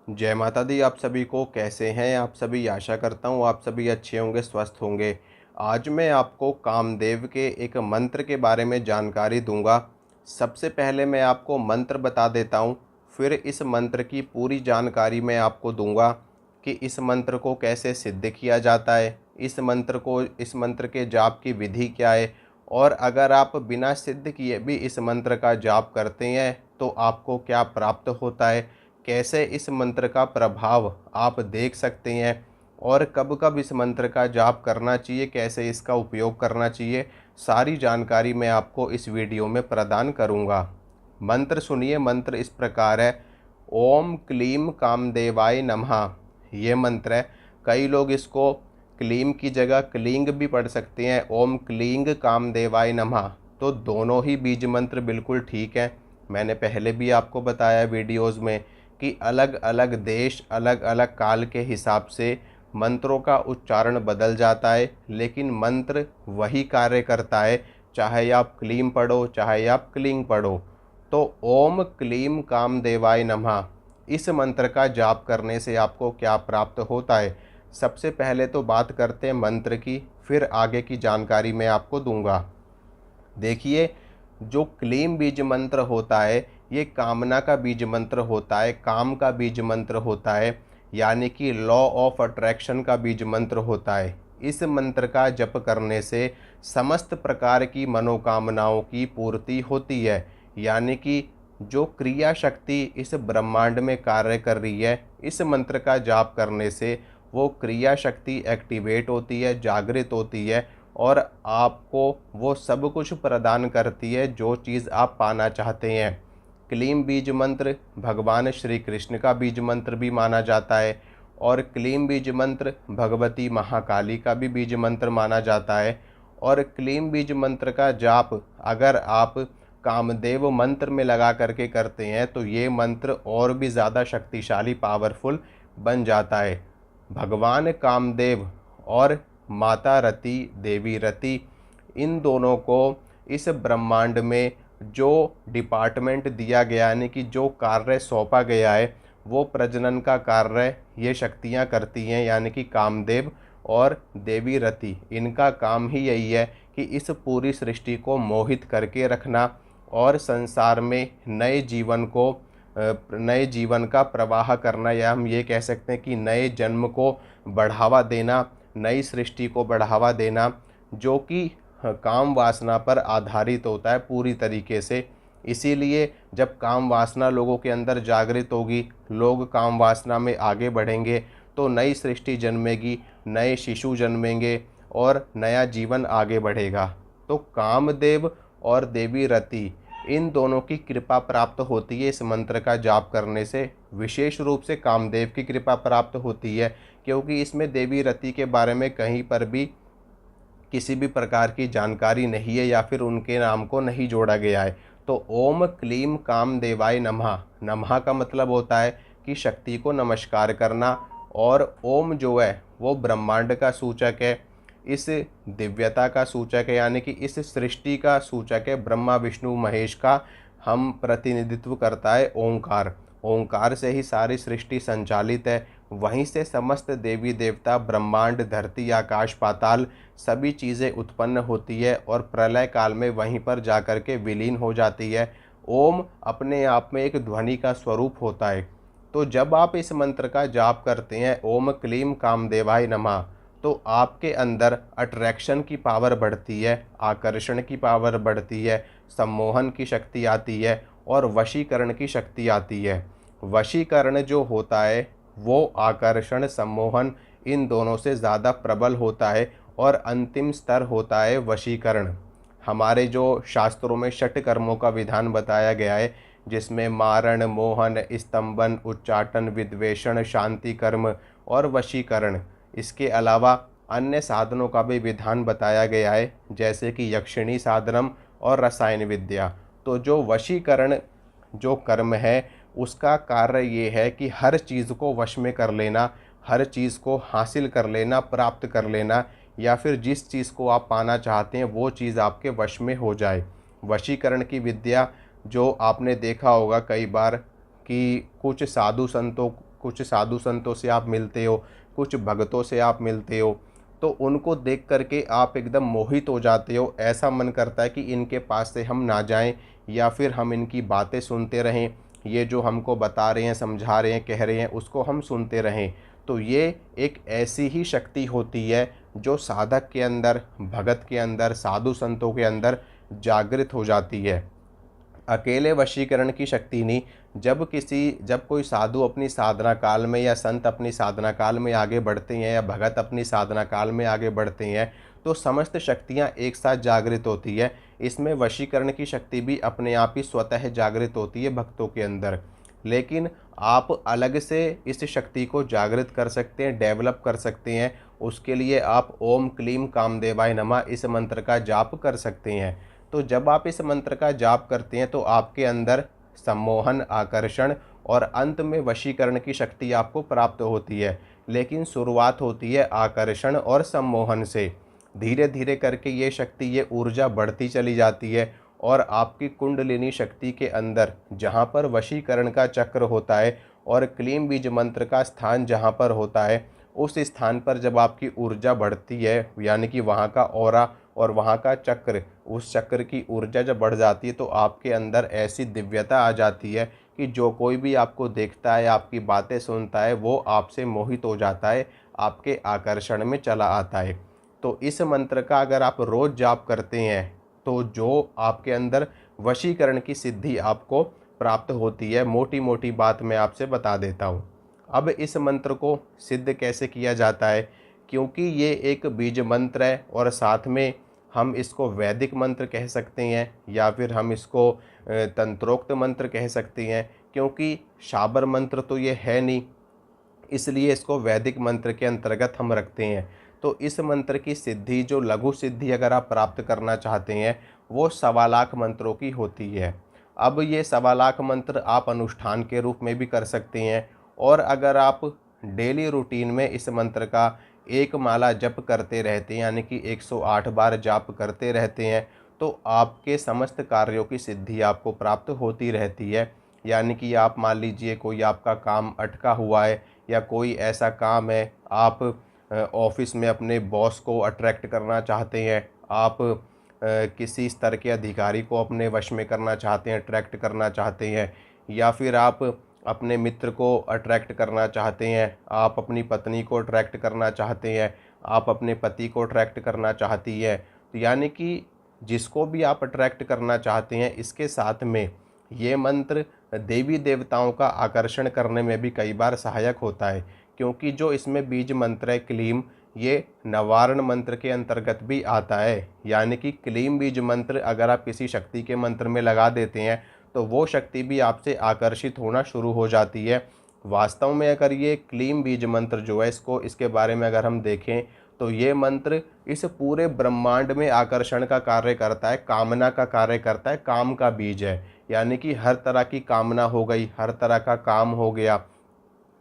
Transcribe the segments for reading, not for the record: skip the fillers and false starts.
जय माता दी। आप सभी को कैसे हैं आप सभी। आशा करता हूँ आप सभी अच्छे होंगे, स्वस्थ होंगे। आज मैं आपको कामदेव के एक मंत्र के बारे में जानकारी दूंगा। सबसे पहले मैं आपको मंत्र बता देता हूँ, फिर इस मंत्र की पूरी जानकारी मैं आपको दूंगा कि इस मंत्र को कैसे सिद्ध किया जाता है, इस मंत्र के जाप की विधि क्या है, और अगर आप बिना सिद्ध किए भी इस मंत्र का जाप करते हैं तो आपको क्या प्राप्त होता है, कैसे इस मंत्र का प्रभाव आप देख सकते हैं, और कब कब इस मंत्र का जाप करना चाहिए, कैसे इसका उपयोग करना चाहिए, सारी जानकारी मैं आपको इस वीडियो में प्रदान करूंगा। मंत्र सुनिए। मंत्र इस प्रकार है, ओम क्लीम कामदेवाय नमः। ये मंत्र है। कई लोग इसको क्लीम की जगह क्लिंग भी पढ़ सकते हैं, ओम क्लिंग कामदेवाय नमः। तो दोनों ही बीज मंत्र बिल्कुल ठीक है। मैंने पहले भी आपको बताया वीडियोस में कि अलग अलग देश, अलग अलग काल के हिसाब से मंत्रों का उच्चारण बदल जाता है, लेकिन मंत्र वही कार्य करता है, चाहे आप क्लीम पढ़ो चाहे आप क्लिंग पढ़ो। तो ओम क्लीम कामदेवाय नमः, इस मंत्र का जाप करने से आपको क्या प्राप्त होता है। सबसे पहले तो बात करते हैं मंत्र की, फिर आगे की जानकारी मैं आपको दूंगा। देखिए, जो क्लीम बीज मंत्र होता है ये कामना का बीज मंत्र होता है, काम का बीज मंत्र होता है, यानी कि लॉ ऑफ अट्रैक्शन का बीज मंत्र होता है। इस मंत्र का जप करने से समस्त प्रकार की मनोकामनाओं की पूर्ति होती है, यानी कि जो क्रिया शक्ति इस ब्रह्मांड में कार्य कर रही है, इस मंत्र का जाप करने से वो क्रिया शक्ति एक्टिवेट होती है, जागृत होती है, और आपको वो सब कुछ प्रदान करती है जो चीज़ आप पाना चाहते हैं। क्लीम बीज मंत्र भगवान श्री कृष्ण का बीज मंत्र भी माना जाता है, और क्लीम बीज मंत्र भगवती महाकाली का भी बीज मंत्र माना जाता है। और क्लीम बीज मंत्र का जाप अगर आप कामदेव मंत्र में लगा करके करते हैं तो ये मंत्र और भी ज़्यादा शक्तिशाली, पावरफुल बन जाता है। भगवान कामदेव और माता रति, देवी रति, इन दोनों को इस ब्रह्मांड में जो डिपार्टमेंट दिया गया, यानी कि जो कार्य सौंपा गया है, वो प्रजनन का कार्य ये शक्तियाँ करती हैं, यानी कि कामदेव और देवी रति, इनका काम ही यही है कि इस पूरी सृष्टि को मोहित करके रखना और संसार में नए जीवन का प्रवाह करना, या हम ये कह सकते हैं कि नए जन्म को बढ़ावा देना, नई सृष्टि को बढ़ावा देना, जो कि काम वासना पर आधारित होता है पूरी तरीके से। इसीलिए जब काम वासना लोगों के अंदर जागृत होगी, लोग काम वासना में आगे बढ़ेंगे, तो नई सृष्टि जन्मेगी, नए शिशु जन्मेंगे और नया जीवन आगे बढ़ेगा। तो कामदेव और देवी रति, इन दोनों की कृपा प्राप्त होती है इस मंत्र का जाप करने से। विशेष रूप से कामदेव की कृपा प्राप्त होती है, क्योंकि इसमें देवी रति के बारे में कहीं पर भी किसी भी प्रकार की जानकारी नहीं है, या फिर उनके नाम को नहीं जोड़ा गया है। तो ओम क्लीम कामदेवाय नमः, नमः का मतलब होता है कि शक्ति को नमस्कार करना, और ओम जो है वो ब्रह्मांड का सूचक है, इस दिव्यता का सूचक है, यानी कि इस सृष्टि का सूचक है। ब्रह्मा विष्णु महेश का हम प्रतिनिधित्व करता है ओंकार। ओंकार से ही सारी सृष्टि संचालित है, वहीं से समस्त देवी देवता, ब्रह्मांड, धरती, आकाश, पाताल, सभी चीज़ें उत्पन्न होती है और प्रलय काल में वहीं पर जाकर के विलीन हो जाती है। ओम अपने आप में एक ध्वनि का स्वरूप होता है। तो जब आप इस मंत्र का जाप करते हैं, ओम क्लीम कामदेवाय नमः, तो आपके अंदर अट्रैक्शन की पावर बढ़ती है, आकर्षण की पावर बढ़ती है, सम्मोहन की शक्ति आती है, और वशीकरण की शक्ति आती है। वशीकरण जो होता है वो आकर्षण, सम्मोहन, इन दोनों से ज़्यादा प्रबल होता है, और अंतिम स्तर होता है वशीकरण। हमारे जो शास्त्रों में षट कर्मों का विधान बताया गया है, जिसमें मारण, मोहन, स्तंभन, उच्चाटन, विद्वेषण, शांति कर्म और वशीकरण, इसके अलावा अन्य साधनों का भी विधान बताया गया है, जैसे कि यक्षिणी साधनम और रसायन विद्या। तो जो वशीकरण जो कर्म है, उसका कार्य ये है कि हर चीज़ को वश में कर लेना, हर चीज़ को हासिल कर लेना, प्राप्त कर लेना, या फिर जिस चीज़ को आप पाना चाहते हैं वो चीज़ आपके वश में हो जाए। वशीकरण की विद्या जो आपने देखा होगा कई बार कि कुछ साधु संतों कुछ साधु संतों से आप मिलते हो, कुछ भक्तों से आप मिलते हो, तो उनको देख कर के आप एकदम मोहित हो जाते हो। ऐसा मन करता है कि इनके पास से हम ना जाएं या फिर हम इनकी बातें सुनते रहें, ये जो हमको बता रहे हैं, समझा रहे हैं, कह रहे हैं, उसको हम सुनते रहें। तो ये एक ऐसी ही शक्ति होती है जो साधक के अंदर, भगत के अंदर, साधु संतों के अंदर जागृत हो जाती है। अकेले वशीकरण की शक्ति नहीं, जब कोई साधु अपनी साधना काल में या संत अपनी साधना काल में आगे बढ़ते हैं या भगत अपनी साधना काल में आगे बढ़ते हैं, तो समस्त शक्तियां एक साथ जागृत होती है। इसमें वशीकरण की शक्ति भी अपने आप ही स्वतः जागृत होती है भक्तों के अंदर। लेकिन आप अलग से इस शक्ति को जागृत कर सकते हैं, डेवलप कर सकते हैं। उसके लिए आप ओम क्लीम कामदेवाय नमः इस मंत्र का जाप कर सकते हैं। तो जब आप इस मंत्र का जाप करते हैं तो आपके अंदर सम्मोहन, आकर्षण और अंत में वशीकरण की शक्ति आपको प्राप्त होती है। लेकिन शुरुआत होती है आकर्षण और सम्मोहन से। धीरे धीरे करके ये शक्ति, ये ऊर्जा बढ़ती चली जाती है और आपकी कुंडलिनी शक्ति के अंदर जहाँ पर वशीकरण का चक्र होता है और क्लीम बीज मंत्र का स्थान जहाँ पर होता है, उस स्थान पर जब आपकी ऊर्जा बढ़ती है, यानी कि वहाँ का ऑरा और वहाँ का चक्र, उस चक्र की ऊर्जा जब बढ़ जाती है, तो आपके अंदर ऐसी दिव्यता आ जाती है कि जो कोई भी आपको देखता है, आपकी बातें सुनता है, वो आपसे मोहित हो जाता है, आपके आकर्षण में चला आता है। तो इस मंत्र का अगर आप रोज़ जाप करते हैं तो जो आपके अंदर वशीकरण की सिद्धि आपको प्राप्त होती है, मोटी मोटी बात मैं आपसे बता देता हूँ। अब इस मंत्र को सिद्ध कैसे किया जाता है, क्योंकि ये एक बीज मंत्र है और साथ में हम इसको वैदिक मंत्र कह सकते हैं या फिर हम इसको तंत्रोक्त मंत्र कह सकते हैं, क्योंकि शाबर मंत्र तो ये है नहीं, इसलिए इसको वैदिक मंत्र के अंतर्गत हम रखते हैं। तो इस मंत्र की सिद्धि, जो लघु सिद्धि अगर आप प्राप्त करना चाहते हैं, वो 1.25 लाख मंत्रों की होती है। अब ये 1.25 लाख मंत्र आप अनुष्ठान के रूप में भी कर सकते हैं, और अगर आप डेली रूटीन में इस मंत्र का एक माला जप करते रहते हैं, यानी कि 108 बार जाप करते रहते हैं, तो आपके समस्त कार्यों की सिद्धि आपको प्राप्त होती रहती है। यानी कि आप मान लीजिए कोई आपका काम अटका हुआ है या कोई ऐसा काम है, आप ऑफिस में अपने बॉस को अट्रैक्ट करना चाहते हैं, आप किसी स्तर के अधिकारी को अपने वश में करना चाहते हैं, अट्रैक्ट करना चाहते हैं, या फिर आप अपने मित्र को अट्रैक्ट करना चाहते हैं, आप अपनी पत्नी को अट्रैक्ट करना चाहते हैं, आप अपने पति को अट्रैक्ट करना चाहती है, तो यानी कि जिसको भी आप अट्रैक्ट करना चाहते हैं, इसके साथ में ये मंत्र देवी देवताओं का आकर्षण करने में भी कई बार सहायक होता है। क्योंकि जो इसमें बीज मंत्र है क्लीम, ये नवारण मंत्र के अंतर्गत भी आता है। यानी कि क्लीम बीज मंत्र अगर आप किसी शक्ति के मंत्र में लगा देते हैं तो वो शक्ति भी आपसे आकर्षित होना शुरू हो जाती है। वास्तव में अगर ये क्लीम बीज मंत्र जो है, इसके बारे में अगर हम देखें तो ये मंत्र इस पूरे ब्रह्मांड में आकर्षण का कार्य करता है, कामना का कार्य करता है, काम का बीज है। यानी कि हर तरह की कामना हो गई, हर तरह का काम हो गया,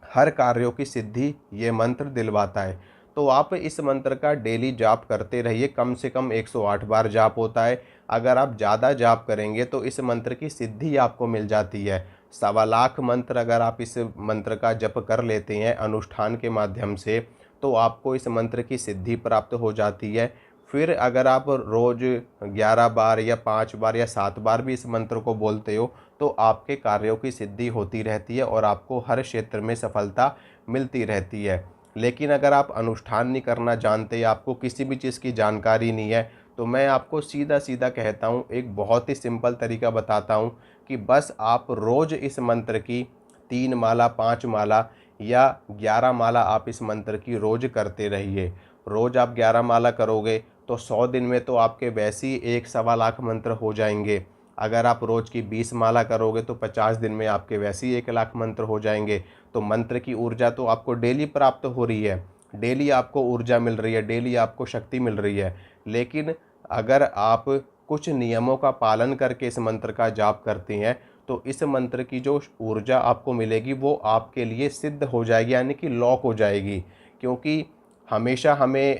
हर कार्यों की सिद्धि ये मंत्र दिलवाता है। तो आप इस मंत्र का डेली जाप करते रहिए, कम से कम 108 बार जाप होता है। अगर आप ज़्यादा जाप करेंगे तो इस मंत्र की सिद्धि आपको मिल जाती है। 1.25 लाख मंत्र अगर आप इस मंत्र का जप कर लेते हैं अनुष्ठान के माध्यम से, तो आपको इस मंत्र की सिद्धि प्राप्त हो जाती है। फिर अगर आप रोज़ 11 बार या 5 बार या 7 बार भी इस मंत्र को बोलते हो, तो आपके कार्यों की सिद्धि होती रहती है और आपको हर क्षेत्र में सफलता मिलती रहती है। लेकिन अगर आप अनुष्ठान नहीं करना जानते, आपको किसी भी चीज़ की जानकारी नहीं है, तो मैं आपको सीधा सीधा कहता हूँ, एक बहुत ही सिंपल तरीका बताता हूँ कि बस आप रोज़ इस मंत्र की 3 माला, 5 माला या 11 माला आप इस मंत्र की रोज़ करते रहिए। रोज़ आप 11 माला करोगे तो 100 दिन में तो आपके वैसे ही 1.25 लाख मंत्र हो जाएंगे। अगर आप रोज़ की 20 माला करोगे तो 50 दिन में आपके वैसे ही 1 लाख मंत्र हो जाएंगे। तो मंत्र की ऊर्जा तो आपको डेली प्राप्त हो रही है, डेली आपको ऊर्जा मिल रही है, डेली आपको शक्ति मिल रही है। लेकिन अगर आप कुछ नियमों का पालन करके इस मंत्र का जाप करते हैं, तो इस मंत्र की जो ऊर्जा आपको मिलेगी वो आपके लिए सिद्ध हो जाएगी, यानी कि लॉक हो जाएगी। क्योंकि हमेशा हमें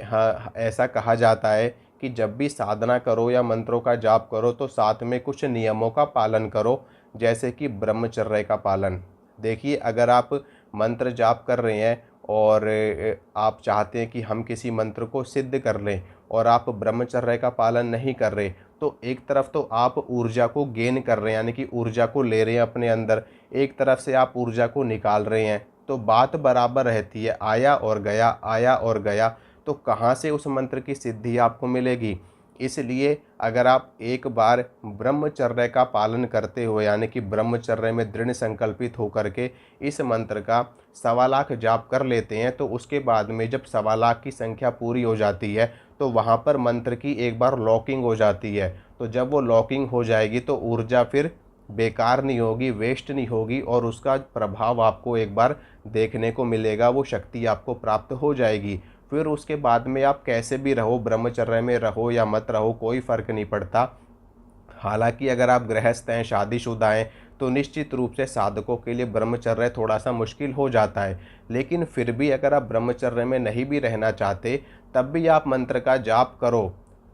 ऐसा कहा जाता है कि जब भी साधना करो या मंत्रों का जाप करो तो साथ में कुछ नियमों का पालन करो, जैसे कि ब्रह्मचर्य का पालन। देखिए, अगर आप मंत्र जाप कर रहे हैं और आप चाहते हैं कि हम किसी मंत्र को सिद्ध कर लें और आप ब्रह्मचर्य का पालन नहीं कर रहे, तो एक तरफ तो आप ऊर्जा को गेन कर रहे हैं, यानी कि ऊर्जा को ले रहे हैं अपने अंदर, एक तरफ से आप ऊर्जा को निकाल रहे हैं, तो बात बराबर रहती है, आया और गया, आया और गया, तो कहाँ से उस मंत्र की सिद्धि आपको मिलेगी। इसलिए अगर आप एक बार ब्रह्मचर्य का पालन करते हो, यानी कि ब्रह्मचर्य में दृढ़ संकल्पित होकर के इस मंत्र का 1.25 लाख जाप कर लेते हैं, तो उसके बाद में जब 1.25 लाख की संख्या पूरी हो जाती है तो वहाँ पर मंत्र की एक बार लॉकिंग हो जाती है। तो जब वो लॉकिंग हो जाएगी तो ऊर्जा फिर बेकार नहीं होगी, वेस्ट नहीं होगी, और उसका प्रभाव आपको एक बार देखने को मिलेगा, वो शक्ति आपको प्राप्त हो जाएगी। फिर उसके बाद में आप कैसे भी रहो, ब्रह्मचर्य में रहो या मत रहो, कोई फ़र्क नहीं पड़ता। हालांकि अगर आप गृहस्थ हैं, शादीशुदा हैं, तो निश्चित रूप से साधकों के लिए ब्रह्मचर्य थोड़ा सा मुश्किल हो जाता है, लेकिन फिर भी अगर आप ब्रह्मचर्य में नहीं भी रहना चाहते तब भी आप मंत्र का जाप करो।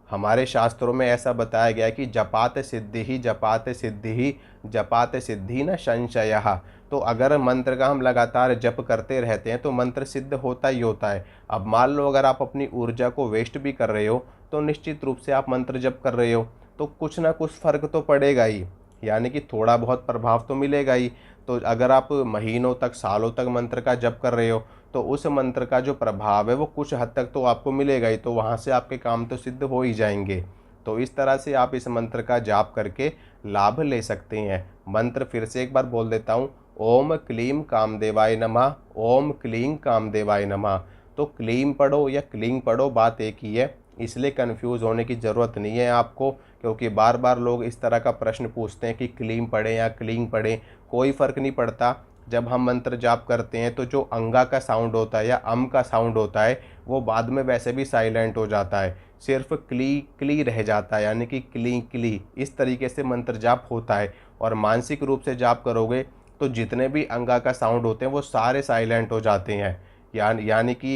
हमारे शास्त्रों में ऐसा बताया गया है कि जपात सिद्धि ही, जपात सिद्धि ही, जपात सिद्धि न संशयः। तो अगर मंत्र का हम लगातार जप करते रहते हैं तो मंत्र सिद्ध होता ही होता है। अब मान लो अगर आप अपनी ऊर्जा को वेस्ट भी कर रहे हो तो निश्चित रूप से आप मंत्र जप कर रहे हो तो कुछ ना कुछ फ़र्क तो पड़ेगा ही, यानी कि थोड़ा बहुत प्रभाव तो मिलेगा ही। तो अगर आप महीनों तक, सालों तक मंत्र का जप कर रहे हो तो उस मंत्र का जो प्रभाव है वो कुछ हद तक तो आपको मिलेगा ही, तो वहाँ से आपके काम तो सिद्ध हो ही जाएंगे। तो इस तरह से आप इस मंत्र का जाप करके लाभ ले सकते हैं। मंत्र फिर से एक बार बोल देता हूँ, ओम क्लीम कामदेवाय नमः, ओम क्लीं कामदेवाय नमः। तो क्लीम पढ़ो या क्लीं पढ़ो, बात एक ही है, इसलिए कन्फ्यूज़ होने की ज़रूरत नहीं है आपको, क्योंकि बार बार लोग इस तरह का प्रश्न पूछते हैं कि क्लीम पढ़ें या क्लीं पढ़ें। कोई फ़र्क नहीं पड़ता। जब हम मंत्र जाप करते हैं तो जो अंगा का साउंड होता है या अम का साउंड होता है वो बाद में वैसे भी साइलेंट हो जाता है, सिर्फ क्ली क्ली रह जाता है, यानी कि क्ली क्ली, इस तरीके से मंत्र जाप होता है। और मानसिक रूप से जाप करोगे तो जितने भी अंगा का साउंड होते हैं वो सारे साइलेंट हो जाते हैं, यानी कि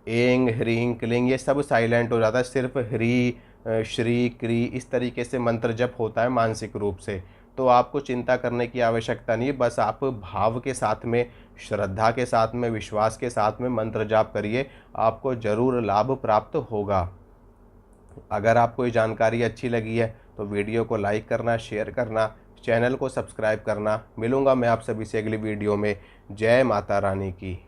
एंग, ह्रीं, क्लिंग, ये सब साइलेंट हो जाता है, सिर्फ ह्री, श्री, क्री, इस तरीके से मंत्र जप होता है मानसिक रूप से। तो आपको चिंता करने की आवश्यकता नहीं है, बस आप भाव के साथ में, श्रद्धा के साथ में, विश्वास के साथ में मंत्र जाप करिए, आपको ज़रूर लाभ प्राप्त होगा। अगर आपको ये जानकारी अच्छी लगी है तो वीडियो को लाइक करना, शेयर करना, चैनल को सब्सक्राइब करना। मिलूँगा मैं आप सभी से अगली वीडियो में। जय माता रानी की।